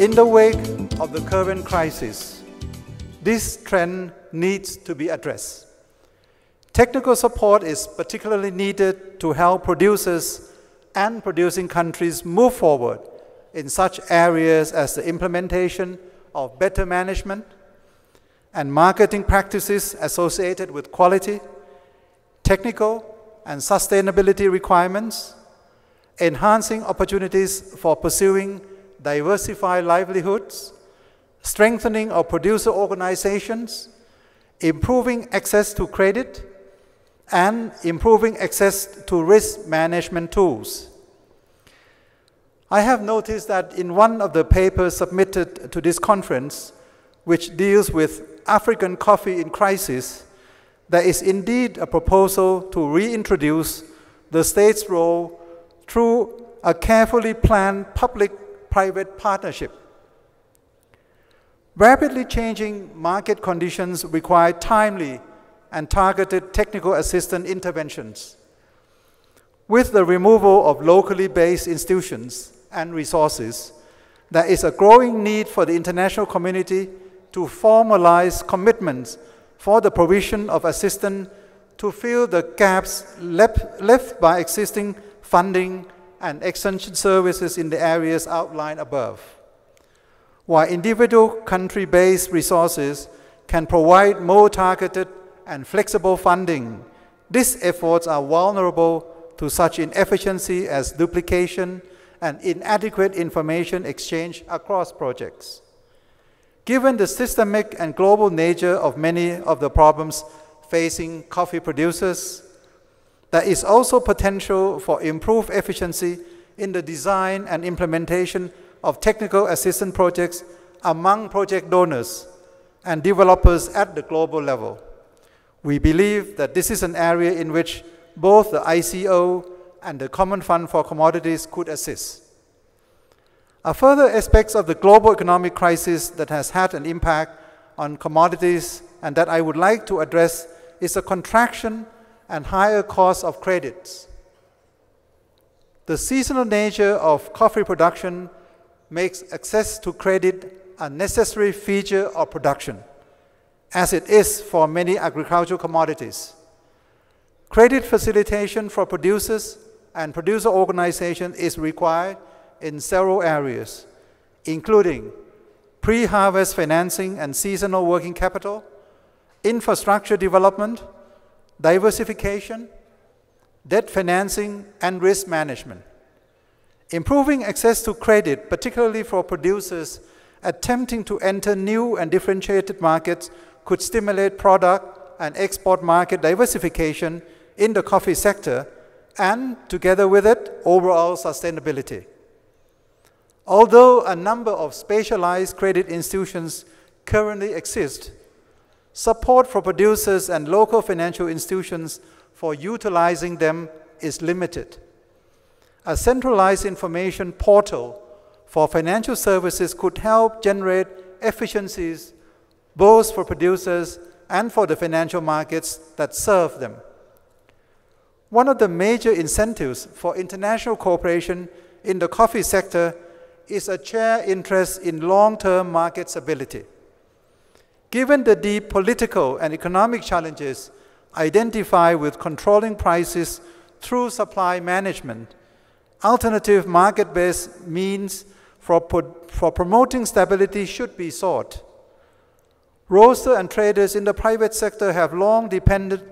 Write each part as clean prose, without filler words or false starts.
In the wake of the current crisis, this trend needs to be addressed. Technical support is particularly needed to help producers and producing countries move forward in such areas as the implementation of better management and marketing practices associated with quality, technical and sustainability requirements, enhancing opportunities for pursuing diversified livelihoods, strengthening of producer organizations, improving access to credit, and improving access to risk management tools. I have noticed that in one of the papers submitted to this conference, which deals with African coffee in crisis, there is indeed a proposal to reintroduce the state's role through a carefully planned public-private partnership. Rapidly changing market conditions require timely and targeted technical assistance interventions. With the removal of locally based institutions and resources, there is a growing need for the international community to formalize commitments for the provision of assistance to fill the gaps left by existing funding and extension services in the areas outlined above. While individual country-based resources can provide more targeted and flexible funding, these efforts are vulnerable to such inefficiency as duplication and inadequate information exchange across projects. Given the systemic and global nature of many of the problems facing coffee producers, there is also potential for improved efficiency in the design and implementation of technical assistance projects among project donors and developers at the global level. We believe that this is an area in which both the ICO and the Common Fund for Commodities could assist. A further aspect of the global economic crisis that has had an impact on commodities and that I would like to address is a contraction and higher cost of credits. The seasonal nature of coffee production makes access to credit a necessary feature of production, as it is for many agricultural commodities. Credit facilitation for producers and producer organizations is required in several areas, including pre-harvest financing and seasonal working capital, infrastructure development, diversification, debt financing, and risk management. Improving access to credit, particularly for producers attempting to enter new and differentiated markets, could stimulate product and export market diversification in the coffee sector and, together with it, overall sustainability. Although a number of specialized credit institutions currently exist, support for producers and local financial institutions for utilizing them is limited. A centralized information portal for financial services could help generate efficiencies both for producers and for the financial markets that serve them. One of the major incentives for international cooperation in the coffee sector is a shared interest in long-term market stability. Given the deep political and economic challenges identified with controlling prices through supply management, alternative market-based means for promoting stability should be sought. Roasters and traders in the private sector have long depended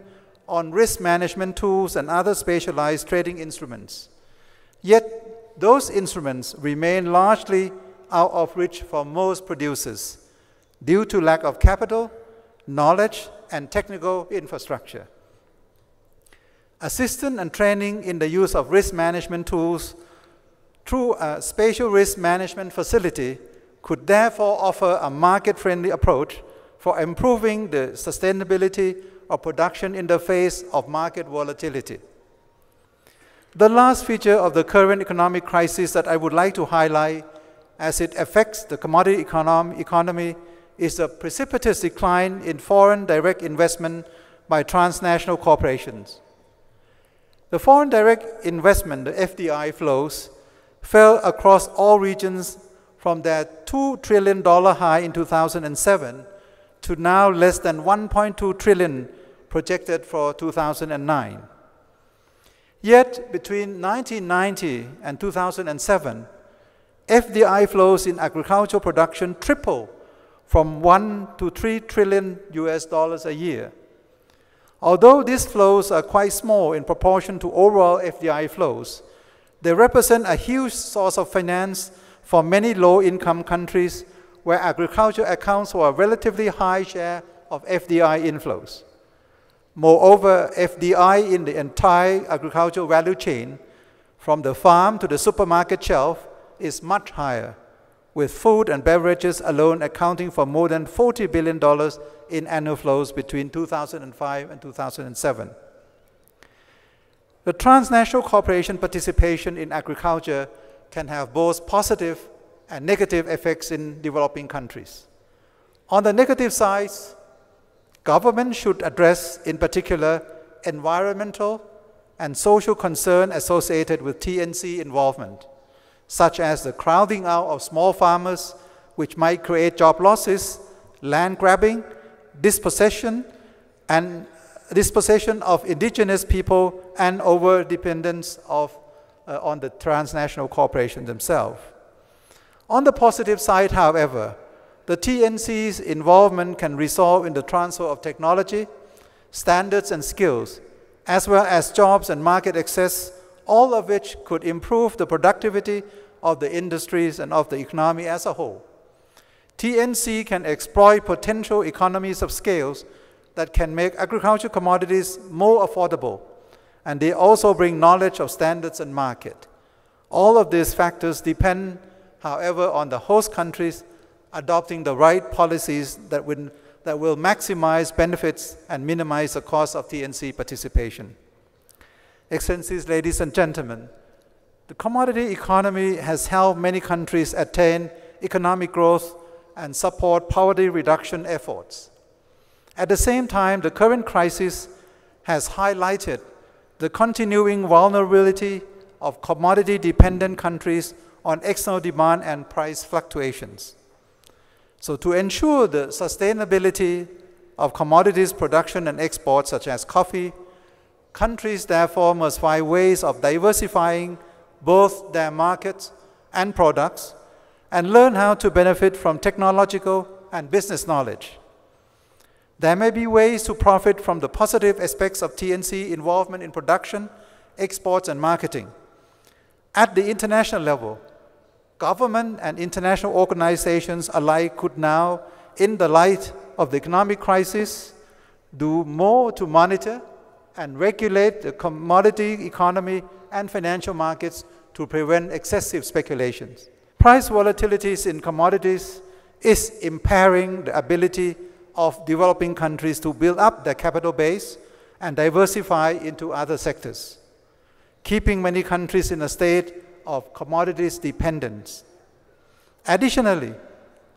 on risk management tools and other specialized trading instruments. Yet, those instruments remain largely out of reach for most producers due to lack of capital, knowledge, and technical infrastructure. Assistance and training in the use of risk management tools through a spatial risk management facility could therefore offer a market-friendly approach for improving the sustainability of production in the face of market volatility. The last feature of the current economic crisis that I would like to highlight as it affects the commodity economy is a precipitous decline in foreign direct investment by transnational corporations. The foreign direct investment, the FDI flows, fell across all regions from their $2 trillion high in 2007 to now less than $1.2 trillion projected for 2009. Yet, between 1990 and 2007, FDI flows in agricultural production tripled from $1 to $3 trillion a year. Although these flows are quite small in proportion to overall FDI flows, they represent a huge source of finance for many low-income countries where agriculture accounts for a relatively high share of FDI inflows. Moreover, FDI in the entire agricultural value chain, from the farm to the supermarket shelf, is much higher, with food and beverages alone accounting for more than $40 billion in annual flows between 2005 and 2007. The transnational cooperation participation in agriculture can have both positive and negative effects in developing countries. On the negative side, government should address, in particular, environmental and social concern associated with TNC involvement, such as the crowding out of small farmers, which might create job losses, land grabbing, dispossession of indigenous people, and over-dependence on the transnational corporations themselves. On the positive side, however, the TNC's involvement can result in the transfer of technology, standards, and skills, as well as jobs and market access, all of which could improve the productivity of the industries and of the economy as a whole. TNC can exploit potential economies of scales that can make agricultural commodities more affordable, and they also bring knowledge of standards and market. All of these factors depend, however, on the host countries adopting the right policies that will maximize benefits and minimize the cost of TNC participation. Excellencies, ladies and gentlemen, the commodity economy has helped many countries attain economic growth and support poverty reduction efforts. At the same time, the current crisis has highlighted the continuing vulnerability of commodity-dependent countries on external demand and price fluctuations. So to ensure the sustainability of commodities production and export, such as coffee, countries therefore must find ways of diversifying both their markets and products and learn how to benefit from technological and business knowledge. There may be ways to profit from the positive aspects of TNC involvement in production, exports, and marketing. At the international level, government and international organizations alike could now, in the light of the economic crisis, do more to monitor and regulate the commodity economy and financial markets to prevent excessive speculations. Price volatilities in commodities is impairing the ability of developing countries to build up their capital base and diversify into other sectors, keeping many countries in a state of commodities dependence. Additionally,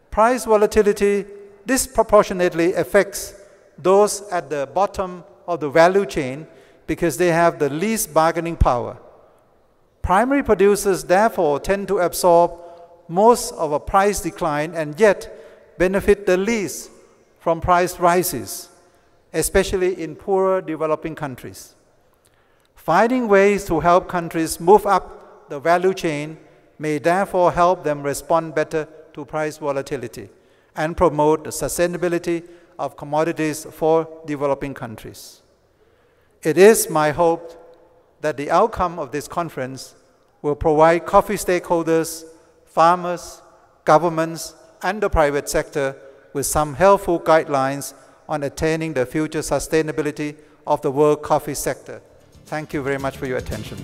price volatility disproportionately affects those at the bottom of the value chain because they have the least bargaining power. Primary producers therefore tend to absorb most of a price decline and yet benefit the least from price rises, especially in poorer developing countries. Finding ways to help countries move up the value chain may therefore help them respond better to price volatility and promote the sustainability of commodities for developing countries. It is my hope that the outcome of this conference will provide coffee stakeholders, farmers, governments, and the private sector with some helpful guidelines on attaining the future sustainability of the world coffee sector. Thank you very much for your attention.